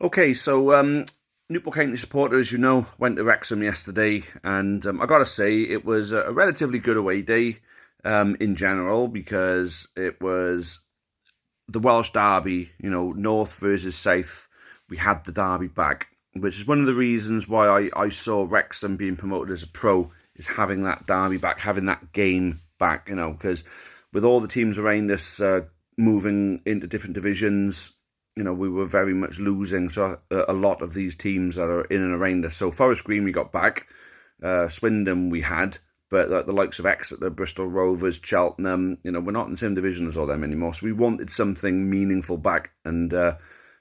Okay, so Newport County supporters, went to Wrexham yesterday, and I got to say it was a relatively good away day in general because it was the Welsh derby, North versus South. We had the derby back, which is one of the reasons why I saw Wrexham being promoted as a pro, is having that derby back, having that game back, because with all the teams around us moving into different divisions, we were very much losing so a lot of these teams that are in and around us. So Forest Green we got back, Swindon we had, but the likes of Exeter, Bristol Rovers, Cheltenham, we're not in the same division as all them anymore. So we wanted something meaningful back, and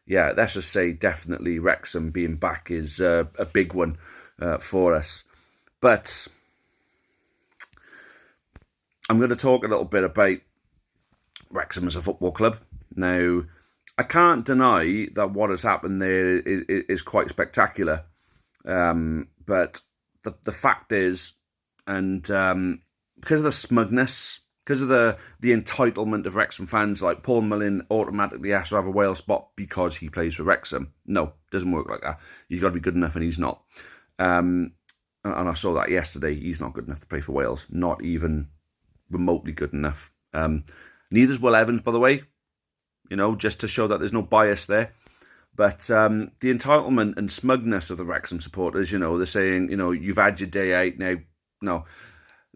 let's just say definitely Wrexham being back is a big one for us. But I'm going to talk a little bit about Wrexham as a football club. Now, I can't deny that what has happened there is quite spectacular. But the fact is, and because of the smugness, because of the entitlement of Wrexham fans, like Paul Mullin automatically has to have a Wales spot because he plays for Wrexham. No, it doesn't work like that. He's got to be good enough, and he's not. And I saw that yesterday. He's not good enough to play for Wales. Not even remotely good enough. Neither's Will Evans, by the way. Just to show that there's no bias there. But the entitlement and smugness of the Wrexham supporters, they're saying, you've had your day out now. No,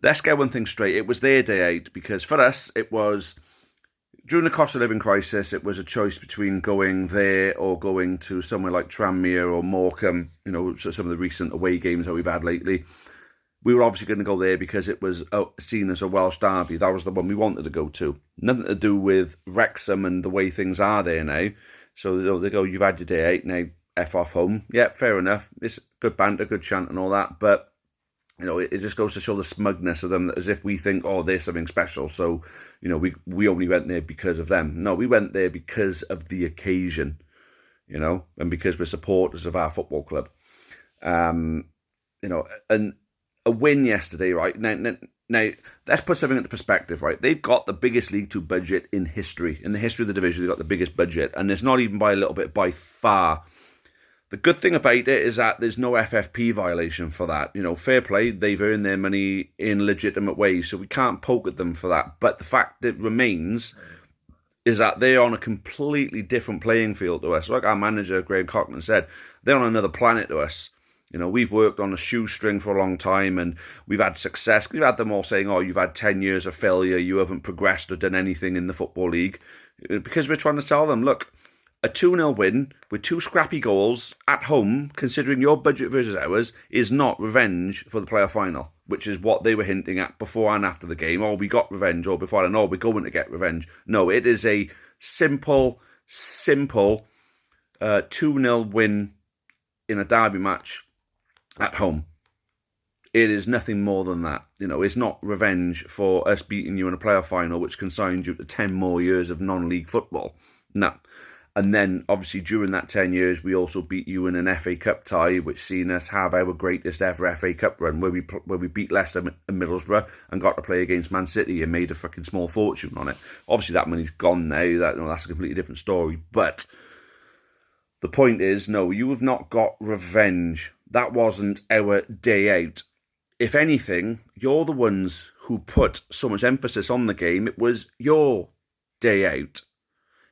let's get one thing straight. It was their day out, because for us, it was, during the cost of living crisis, it was a choice between going there or going to somewhere like Tranmere or Morecambe, some of the recent away games that we've had lately. We were obviously going to go there because it was seen as a Welsh derby. That was the one we wanted to go to. Nothing to do with Wrexham and the way things are there now. So they go, you've had your day out, now F off home. Yeah, fair enough. It's good banter, good chant and all that. But, it just goes to show the smugness of them, as if we think, oh, they're something special. So, we only went there because of them. No, we went there because of the occasion, and because we're supporters of our football club. And a win yesterday, right? Now, let's put something into perspective, right? They've got the biggest League Two budget in history. In the history of the division, they've got the biggest budget, and it's not even by a little bit, by far. The good thing about it is that there's no FFP violation for that. Fair play, they've earned their money in legitimate ways, so we can't poke at them for that. But the fact that remains is that they're on a completely different playing field to us. Like our manager, Graham Cochran, said, they're on another planet to us. We've worked on a shoestring for a long time, and we've had success. We've had them all saying, oh, you've had 10 years of failure, you haven't progressed or done anything in the Football League. Because we're trying to tell them, look, a 2-0 win with 2 scrappy goals at home, considering your budget versus ours, is not revenge for the playoff final, which is what they were hinting at before and after the game. Oh, we got revenge, or before, and oh, we're going to get revenge. No, it is a simple 2-0 win in a derby match at home. It is nothing more than that. It's not revenge for us beating you in a playoff final, which consigns you to 10 more years of non-league football. No. And then, obviously, during that 10 years, we also beat you in an FA Cup tie, which seen us have our greatest ever FA Cup run, where we beat Leicester and Middlesbrough and got to play against Man City and made a fucking small fortune on it. Obviously, that money's gone now. That's a completely different story. But the point is, no, you have not got revenge. That wasn't our day out. If anything, you're the ones who put so much emphasis on the game. It was your day out.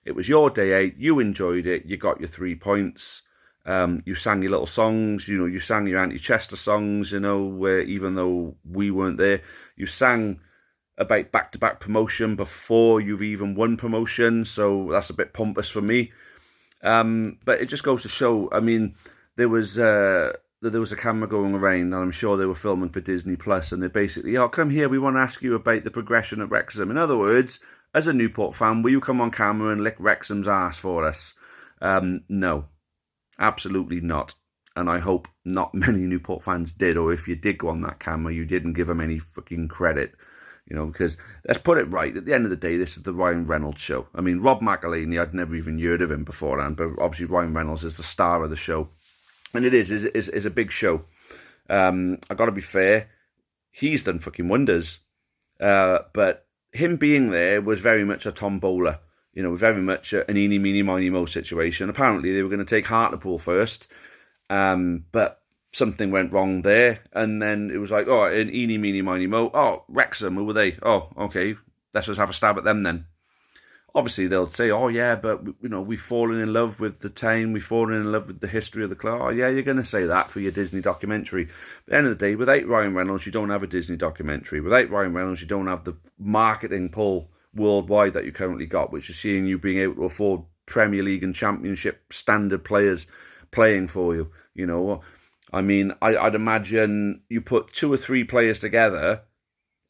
It was your day out. You enjoyed it. You got your 3 points. You sang your little songs. You sang your anti-Chester songs, where even though we weren't there. You sang about back-to-back promotion before you've even won promotion. So that's a bit pompous for me. But it just goes to show, there was a camera going around, and I'm sure they were filming for Disney Plus, and they're basically, oh, come here, we want to ask you about the progression at Wrexham. In other words, as a Newport fan, will you come on camera and lick Wrexham's ass for us? No, absolutely not. And I hope not many Newport fans did, or if you did go on that camera, you didn't give them any fucking credit. Because let's put it right, at the end of the day, this is the Ryan Reynolds show. Rob McElhenney, I'd never even heard of him beforehand, but obviously Ryan Reynolds is the star of the show. And it is a big show. I got to be fair, he's done fucking wonders. But him being there was very much a tombola. You know, very much an eeny, meeny, miny, mo situation. Apparently, they were going to take Hartlepool first, but something went wrong there, and then it was like, oh, an eeny, meeny, miny, mo. Oh, Wrexham, who were they? Oh, okay, let's just have a stab at them then. Obviously, they'll say, oh, yeah, but, you know, we've fallen in love with the town, we've fallen in love with the history of the club. Oh, yeah, you're going to say that for your Disney documentary. But at the end of the day, without Ryan Reynolds, you don't have a Disney documentary. Without Ryan Reynolds, you don't have the marketing pull worldwide that you currently got, which is seeing you being able to afford Premier League and Championship standard players playing for you. You know, I mean, I'd imagine you put 2 or 3 players together.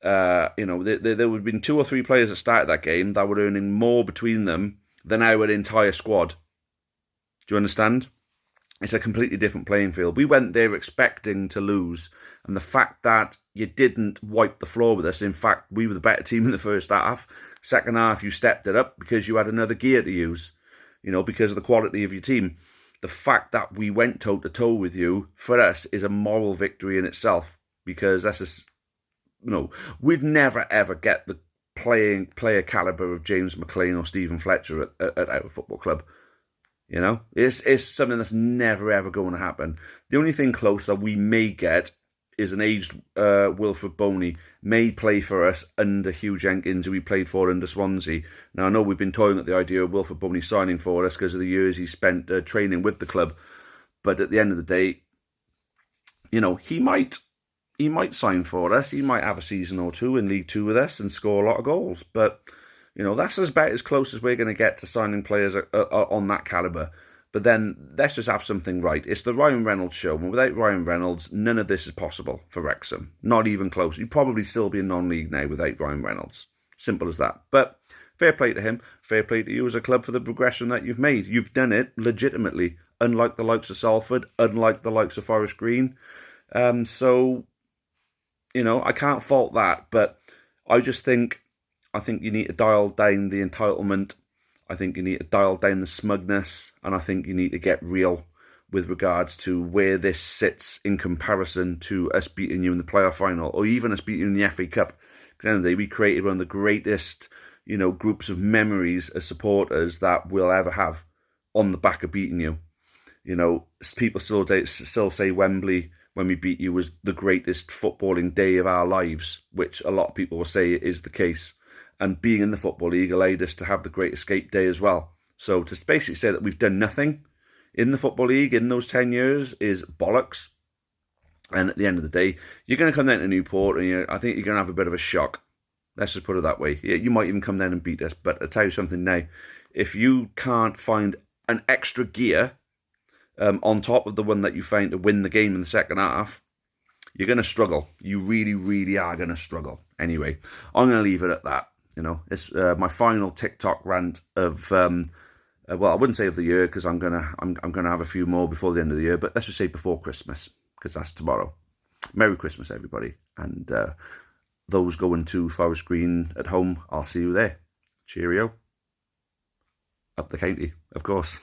You know, there would have been 2 or 3 players that started that game that were earning more between them than our entire squad. Do you understand? It's a completely different playing field. We went there expecting to lose, and the fact that you didn't wipe the floor with us, in fact, we were the better team in the first half. Second half, you stepped it up because you had another gear to use, you know, because of the quality of your team. The fact that we went toe-to-toe with you, for us, is a moral victory in itself, because that's just, you know, we'd never ever get the player caliber of James McLean or Stephen Fletcher at our football club. You know, it's something that's never ever going to happen. The only thing close that we may get is an aged Wilfred Boney may play for us under Hugh Jenkins, who we played for under Swansea. Now I know we've been toying at the idea of Wilfred Boney signing for us because of the years he spent training with the club, but at the end of the day, you know, he might sign for us. He might have a season or 2 in League 2 with us and score a lot of goals. But, you know, that's about as close as we're going to get to signing players on that calibre. But then let's just have something right. It's the Ryan Reynolds show. And without Ryan Reynolds, none of this is possible for Wrexham. Not even close. He'd probably still be in non-league now without Ryan Reynolds. Simple as that. But fair play to him. Fair play to you as a club for the progression that you've made. You've done it legitimately. Unlike the likes of Salford. Unlike the likes of Forest Green. So, you know, I can't fault that. But I think you need to dial down the entitlement. I think you need to dial down the smugness, and I think you need to get real with regards to where this sits in comparison to us beating you in the playoff final, or even us beating you in the FA Cup. Because at the end of the day, we created one of the greatest, you know, groups of memories as supporters that we'll ever have on the back of beating you. You know, people still say Wembley, when we beat you, was the greatest footballing day of our lives, which a lot of people will say is the case. And being in the Football League allowed us to have the Great Escape Day as well. So to basically say that we've done nothing in the Football League in those 10 years is bollocks. And at the end of the day, you're going to come down to Newport, and I think you're going to have a bit of a shock. Let's just put it that way. You might even come down and beat us. But I'll tell you something now. If you can't find an extra gear on top of the one that you found to win the game in the second half, you're going to struggle. You really, really are going to struggle. Anyway, I'm going to leave it at that. You know, it's my final TikTok rant of, well, I wouldn't say of the year, because I'm gonna have a few more before the end of the year, but let's just say before Christmas, because that's tomorrow. Merry Christmas, everybody, and those going to Forest Green at home, I'll see you there. Cheerio. Up the county, of course.